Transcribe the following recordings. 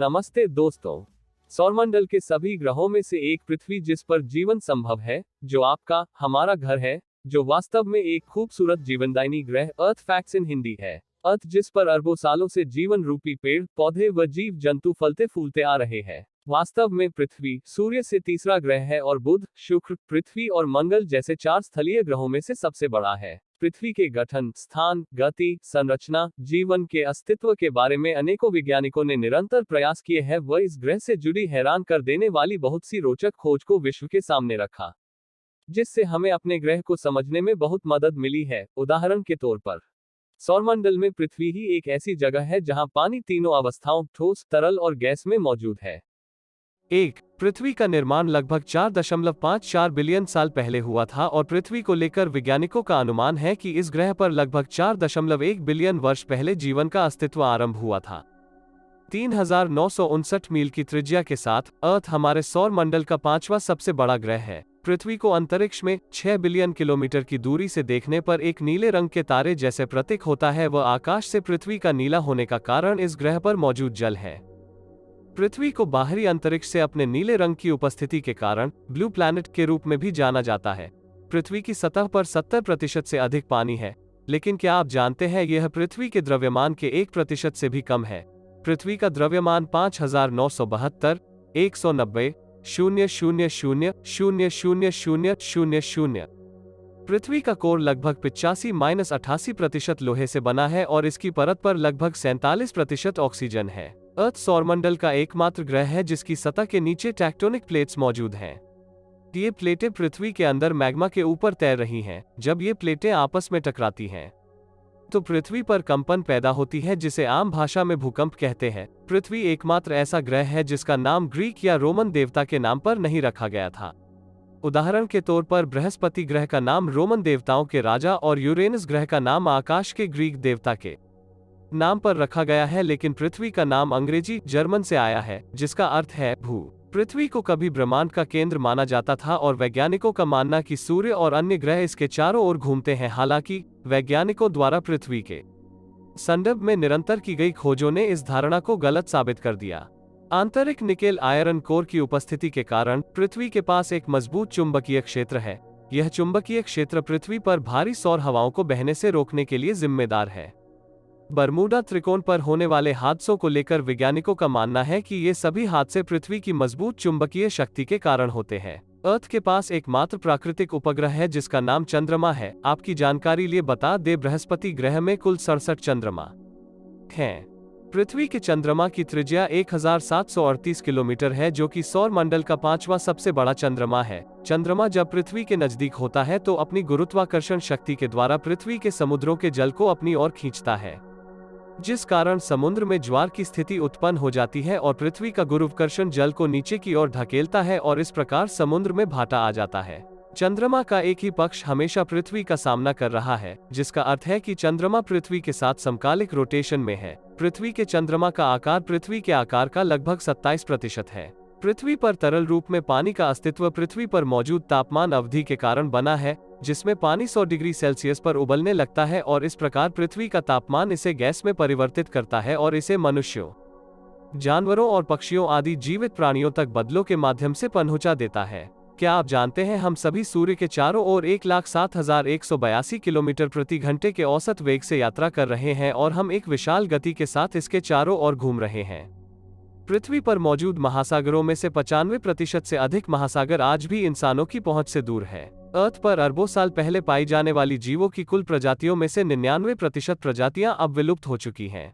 नमस्ते दोस्तों। सौरमंडल के सभी ग्रहों में से एक पृथ्वी जिस पर जीवन संभव है, जो आपका हमारा घर है, जो वास्तव में एक खूबसूरत जीवनदायिनी ग्रह अर्थ फैक्ट्स इन हिंदी है। अर्थ जिस पर अरबों सालों से जीवन रूपी पेड़ पौधे व जीव जंतु फलते फूलते आ रहे हैं। वास्तव में पृथ्वी सूर्य से तीसरा ग्रह है और बुध, शुक्र, पृथ्वी और मंगल जैसे 4 स्थलीय ग्रहों में से सबसे बड़ा है। पृथ्वी के गठन, स्थान, गति, संरचना, जीवन के अस्तित्व के बारे में अनेकों वैज्ञानिकों ने निरंतर प्रयास किए हैं व इस ग्रह से जुड़ी हैरान कर देने वाली बहुत सी रोचक खोज को विश्व के सामने रखा, जिससे हमें अपने ग्रह को समझने में बहुत मदद मिली है। उदाहरण के तौर पर, सौरमंडल में पृथ्वी ही एक ऐसी जगह है जहां पानी तीनों अवस्थाओं ठोस, तरल और गैस में मौजूद है। पृथ्वी का निर्माण लगभग 4.54 बिलियन साल पहले हुआ था और पृथ्वी को लेकर वैज्ञानिकों का अनुमान है कि इस ग्रह पर लगभग 4.1 बिलियन वर्ष पहले जीवन का अस्तित्व आरंभ हुआ था। 3959 मील की त्रिज्या के साथ अर्थ हमारे सौर मंडल का 5वां सबसे बड़ा ग्रह है। पृथ्वी को अंतरिक्ष में 6 बिलियन किलोमीटर की दूरी से देखने पर एक नीले रंग के तारे जैसे प्रतीक होता है व आकाश से पृथ्वी का नीला होने का कारण इस ग्रह पर मौजूद जल है। पृथ्वी को बाहरी अंतरिक्ष से अपने नीले रंग की उपस्थिति के कारण ब्लू प्लैनेट के रूप में भी जाना जाता है। पृथ्वी की सतह पर 70% से अधिक पानी है, लेकिन क्या आप जानते हैं यह पृथ्वी के द्रव्यमान के 1% से भी कम है। पृथ्वी का द्रव्यमान 5972 190 0000000। पृथ्वी का कोर लगभग 85-88% लोहे से बना है और इसकी परत पर लगभग 47% ऑक्सीजन है। अर्थ सौरमंडल का एकमात्र ग्रह है जिसकी सतह के नीचे टेक्टोनिक प्लेट्स मौजूद हैं। ये प्लेटें पृथ्वी के अंदर मैग्मा के ऊपर तैर रही हैं। जब ये प्लेटें आपस में टकराती हैं तो पृथ्वी पर कंपन पैदा होती है, जिसे आम भाषा में भूकंप कहते हैं। पृथ्वी एकमात्र ऐसा ग्रह है जिसका नाम ग्रीक या रोमन देवता के नाम पर नहीं रखा गया था। उदाहरण के तौर पर बृहस्पति ग्रह का नाम रोमन देवताओं के राजा और यूरेनस ग्रह का नाम आकाश के ग्रीक देवता के नाम पर रखा गया है, लेकिन पृथ्वी का नाम अंग्रेजी जर्मन से आया है जिसका अर्थ है भू। पृथ्वी को कभी ब्रह्मांड का केंद्र माना जाता था और वैज्ञानिकों का मानना कि सूर्य और अन्य ग्रह इसके चारों ओर घूमते हैं। हालांकि वैज्ञानिकों द्वारा पृथ्वी के संदर्भ में निरंतर की गई खोजों ने इस धारणा को गलत साबित कर दिया। आंतरिक निकेल आयरन कोर की उपस्थिति के कारण पृथ्वी के पास एक मजबूत चुंबकीय क्षेत्र है। यह चुंबकीय क्षेत्र पृथ्वी पर भारी सौर हवाओं को बहने से रोकने के लिए जिम्मेदार है। बरमूडा त्रिकोण पर होने वाले हादसों को लेकर वैज्ञानिकों का मानना है कि ये सभी हादसे पृथ्वी की मजबूत चुंबकीय शक्ति के कारण होते हैं। अर्थ के पास एकमात्र प्राकृतिक उपग्रह है जिसका नाम चंद्रमा है। आपकी जानकारी लिए बता दें, बृहस्पति ग्रह में कुल 67 चंद्रमा हैं। पृथ्वी के चंद्रमा की त्रिज्या 1738 किलोमीटर है, जो कि सौर मंडल का 5वां सबसे बड़ा चंद्रमा है। चंद्रमा जब पृथ्वी के नजदीक होता है तो अपनी गुरुत्वाकर्षण शक्ति के द्वारा पृथ्वी के समुद्रों के जल को अपनी ओर खींचता है, जिस कारण समुद्र में ज्वार की स्थिति उत्पन्न हो जाती है और पृथ्वी का गुरुत्वाकर्षण जल को नीचे की ओर धकेलता है और इस प्रकार समुद्र में भाटा आ जाता है। चंद्रमा का एक ही पक्ष हमेशा पृथ्वी का सामना कर रहा है, जिसका अर्थ है कि चंद्रमा पृथ्वी के साथ समकालिक रोटेशन में है। पृथ्वी के चंद्रमा का आकार पृथ्वी के आकार का लगभग 27% है। पृथ्वी पर तरल रूप में पानी का अस्तित्व पृथ्वी पर मौजूद तापमान अवधि के कारण बना है, जिसमें पानी 100 डिग्री सेल्सियस पर उबलने लगता है और इस प्रकार पृथ्वी का तापमान इसे गैस में परिवर्तित करता है और इसे मनुष्यों, जानवरों और पक्षियों आदि जीवित प्राणियों तक बदलों के माध्यम से पहुंचा देता है। क्या आप जानते हैं हम सभी सूर्य के चारों ओर 1,07,182 किलोमीटर प्रति घंटे के औसत वेग से यात्रा कर रहे हैं और हम एक विशाल गति के साथ इसके चारों ओर घूम रहे हैं। पृथ्वी पर मौजूद महासागरों में से 95% से अधिक महासागर आज भी इंसानों की पहुंच से दूर है। अर्थ पर अरबों साल पहले पाई जाने वाली जीवों की कुल प्रजातियों में से 99% प्रजातियां अब विलुप्त हो चुकी हैं।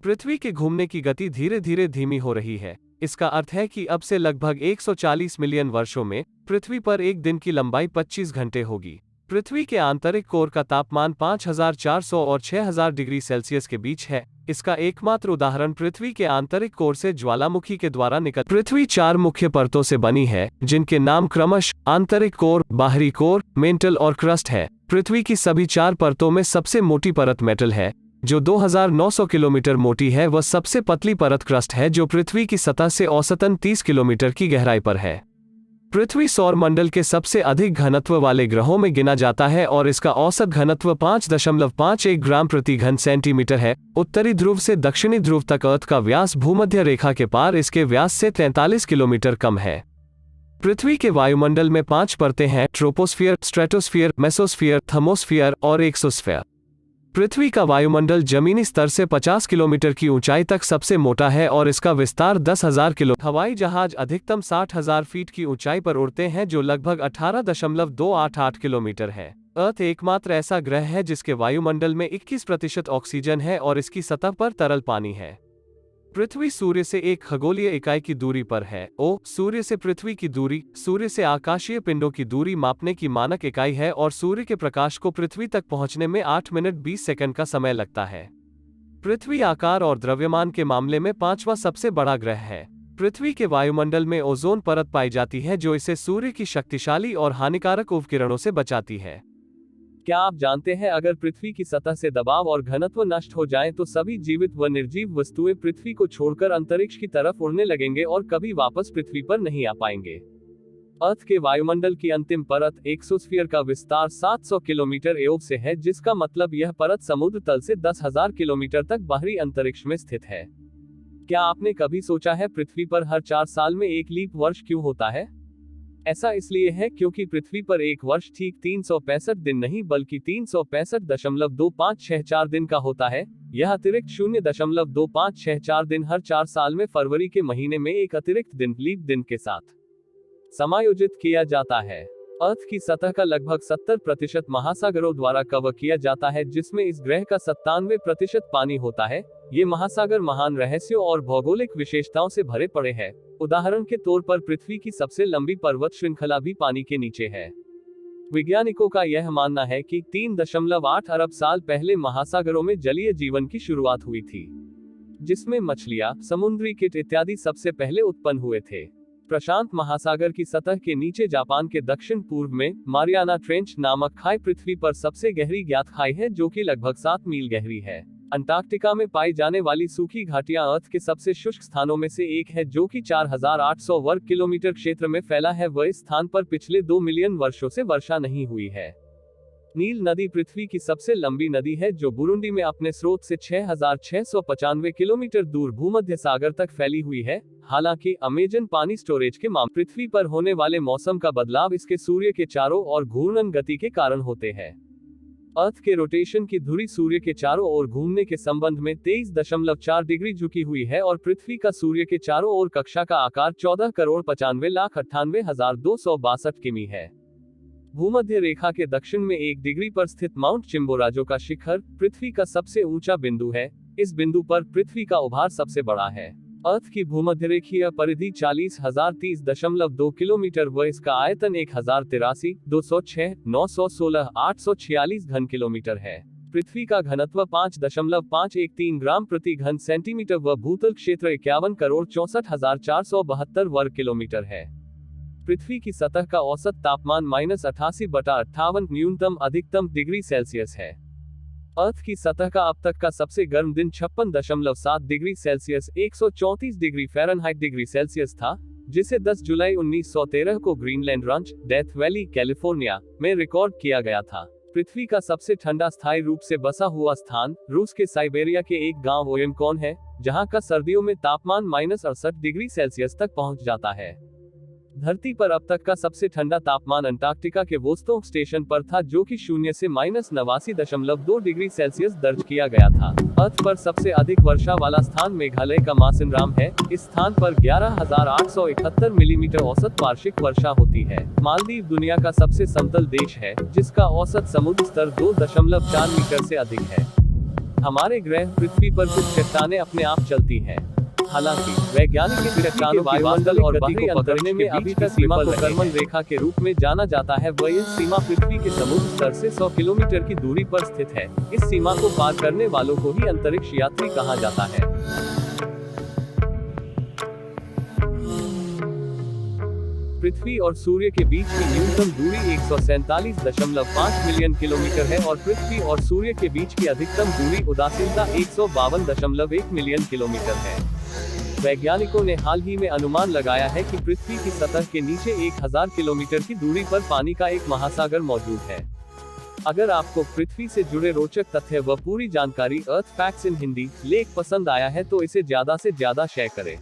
पृथ्वी के घूमने की गति धीरे धीरे धीमी हो रही है। इसका अर्थ है कि अब से लगभग 140 मिलियन वर्षों में पृथ्वी पर एक दिन की लंबाई 25 घंटे होगी। पृथ्वी के आंतरिक कोर का तापमान 5400 और 6000 डिग्री सेल्सियस के बीच है। इसका एकमात्र उदाहरण पृथ्वी के आंतरिक कोर से ज्वालामुखी के द्वारा निकल। पृथ्वी 4 मुख्य परतों से बनी है, जिनके नाम क्रमश आंतरिक कोर, बाहरी कोर, मेंटल और क्रस्ट है। पृथ्वी की सभी 4 परतों में सबसे मोटी परत मेटल है, जो 2900 किलोमीटर मोटी है। वह सबसे पतली परत क्रस्ट है, जो पृथ्वी की सतह से औसतन 30 किलोमीटर की गहराई पर है। पृथ्वी सौर मंडल के सबसे अधिक घनत्व वाले ग्रहों में गिना जाता है और इसका औसत घनत्व 5.51 ग्राम प्रति घन सेंटीमीटर है। उत्तरी ध्रुव से दक्षिणी ध्रुव तक अर्थ का व्यास भूमध्य रेखा के पार इसके व्यास से 43 किलोमीटर कम है। पृथ्वी के वायुमंडल में 5 परतें हैं: ट्रोपोस्फियर, स्ट्रेटोस्फियर, मेसोस्फियर, थर्मोस्फियर और एक्सोस्फियर। पृथ्वी का वायुमंडल जमीनी स्तर से 50 किलोमीटर की ऊंचाई तक सबसे मोटा है और इसका विस्तार 10,000 किलो। हवाई जहाज अधिकतम 60,000 फीट की ऊंचाई पर उड़ते हैं जो लगभग 18.288 किलोमीटर है। अर्थ एकमात्र ऐसा ग्रह है जिसके वायुमंडल में 21% ऑक्सीजन है और इसकी सतह पर तरल पानी है। पृथ्वी सूर्य से एक खगोलीय इकाई की दूरी पर है। सूर्य से पृथ्वी की दूरी सूर्य से आकाशीय पिंडों की दूरी मापने की मानक इकाई है और सूर्य के प्रकाश को पृथ्वी तक पहुंचने में 8 मिनट 20 सेकंड का समय लगता है। पृथ्वी आकार और द्रव्यमान के मामले में 5वां सबसे बड़ा ग्रह है। पृथ्वी के वायुमंडल में ओजोन परत पाई जाती है जो इसे सूर्य की शक्तिशाली और हानिकारक उपकिरणों से बचाती है। क्या आप जानते हैं अगर पृथ्वी की सतह से दबाव और घनत्व नष्ट हो जाए तो सभी जीवित व निर्जीव वस्तुएं पृथ्वी को छोड़कर अंतरिक्ष की तरफ उड़ने लगेंगे और कभी वापस पृथ्वी पर नहीं आ पाएंगे। अर्थ के वायुमंडल की अंतिम परत एक्सोस्फीयर का विस्तार 700 किलोमीटर एओव से है, जिसका मतलब यह परत समुद्र तल से 10,000 किलोमीटर तक बाहरी अंतरिक्ष में स्थित है। क्या आपने कभी सोचा है पृथ्वी पर हर 4 साल में एक लीप वर्ष क्यों होता है? ऐसा इसलिए है क्योंकि पृथ्वी पर एक वर्ष ठीक 365 दिन नहीं बल्कि 365.2564 दिन का होता है। यह अतिरिक्त 0.2564 दिन हर 4 साल में फरवरी के महीने में एक अतिरिक्त दिन लीप दिन के साथ समायोजित किया जाता है। अर्थ की सतह का लगभग 70% महासागरों द्वारा कवर किया जाता है, जिसमें इस ग्रह का 97% पानी होता है। ये महासागर महान रहस्यों और भौगोलिक विशेषताओं से भरे पड़े हैं। उदाहरण के तौर पर पृथ्वी की सबसे लंबी पर्वत श्रृंखला भी पानी के नीचे है। वैज्ञानिकों का यह मानना है कि 3.8 अरब साल पहले महासागरों में जलीय जीवन की शुरुआत हुई थी, जिसमें मछलियां, समुद्री कीट इत्यादि सबसे पहले उत्पन्न हुए थे। प्रशांत महासागर की सतह के नीचे जापान के दक्षिण पूर्व में मारियाना ट्रेंच नामक खाई पृथ्वी पर सबसे गहरी ज्ञात खाई है, जो कि लगभग 7 मील गहरी है। अंटार्कटिका में पाई जाने वाली सूखी घाटियां अर्थ के सबसे शुष्क स्थानों में से एक है, जो कि 4,800 वर्ग किलोमीटर क्षेत्र में फैला है। वह इस स्थान पर पिछले 2 मिलियन वर्षों से वर्षा नहीं हुई है। नील नदी पृथ्वी की सबसे लंबी नदी है, जो बुरुंडी में अपने स्रोत से 6,695 किलोमीटर दूर भूमध्य सागर तक फैली हुई है। हालांकि अमेजन पानी स्टोरेज के मामले पृथ्वी पर होने वाले मौसम का बदलाव इसके सूर्य के चारों ओर घूर्णन गति के कारण होते हैं। अर्थ के रोटेशन की धुरी सूर्य के चारों ओर घूमने के संबंध में 23.4 डिग्री झुकी हुई है और पृथ्वी का सूर्य के चारों ओर कक्षा का आकार 14,95,98,262 किमी है। भूमध्य रेखा के दक्षिण में 1 डिग्री पर स्थित माउंट चिम्बोराजो का शिखर पृथ्वी का सबसे ऊंचा बिंदु है। इस बिंदु पर पृथ्वी का उभार सबसे बड़ा है। अर्थ की भूमध्यरेखीय परिधि 40,030.2 किलोमीटर व इसका आयतन 1,083, 206, 916, 846 घन किलोमीटर है। पृथ्वी का घनत्व 5.513 ग्राम प्रति घन सेंटीमीटर व भूतल क्षेत्र 51,64,472 वर्ग किलोमीटर है। पृथ्वी की सतह का औसत तापमान -88/58 न्यूनतम अधिकतम डिग्री सेल्सियस है। अर्थ की सतह का अब तक का सबसे गर्म दिन 56.7 degree Celsius 134 degree Fahrenheit degree Celsius था, जिसे 10 जुलाई 1913 को Greenland ranch, death valley, California में रिकॉर्ड किया गया था। पृथ्वी का सबसे ठंडा स्थायी रूप से बसा हुआ स्थान रूस के साइबेरिया के एक गांव ओयमकॉन है, जहां का सर्दियों में तापमान -68 डिग्री सेल्सियस तक पहुंच जाता है। धरती पर अब तक का सबसे ठंडा तापमान अंटार्कटिका के वोस्टोक स्टेशन पर था, जो कि 0 से -89.2 डिग्री सेल्सियस दर्ज किया गया था। अर्थ पर सबसे अधिक वर्षा वाला स्थान मेघालय का मासिनराम है। इस स्थान पर 11,871 मिलीमीटर औसत वार्षिक वर्षा होती है। मालदीव दुनिया का सबसे समतल देश है, जिसका औसत समुद्र स्तर 2.4 मीटर से अधिक है। हमारे ग्रह पृथ्वी पर कुछ चट्टानें अपने आप चलती हैं। हालांकि वैज्ञानिक चट्टानों के वायुमंडल और बाहरी अंतरिक्ष में अभी तक सीमा को कर्मन रेखा के रूप में जाना जाता है। वह इस सीमा पृथ्वी के समुद्र स्तर से 100 किलोमीटर की दूरी पर स्थित है। इस सीमा को पार करने वालों को ही अंतरिक्ष यात्री कहा जाता है। पृथ्वी और सूर्य के बीच की न्यूनतम दूरी 147.5 मिलियन किलोमीटर है और पृथ्वी और सूर्य के बीच की अधिकतम दूरी उदासीनता 152.1 मिलियन किलोमीटर है। वैज्ञानिकों ने हाल ही में अनुमान लगाया है कि पृथ्वी की सतह के नीचे 1000 किलोमीटर की दूरी पर पानी का एक महासागर मौजूद है। अगर आपको पृथ्वी से जुड़े रोचक तथ्य व पूरी जानकारी अर्थ फैक्ट्स इन हिंदी लेख पसंद आया है तो इसे ज्यादा से ज्यादा शेयर करें।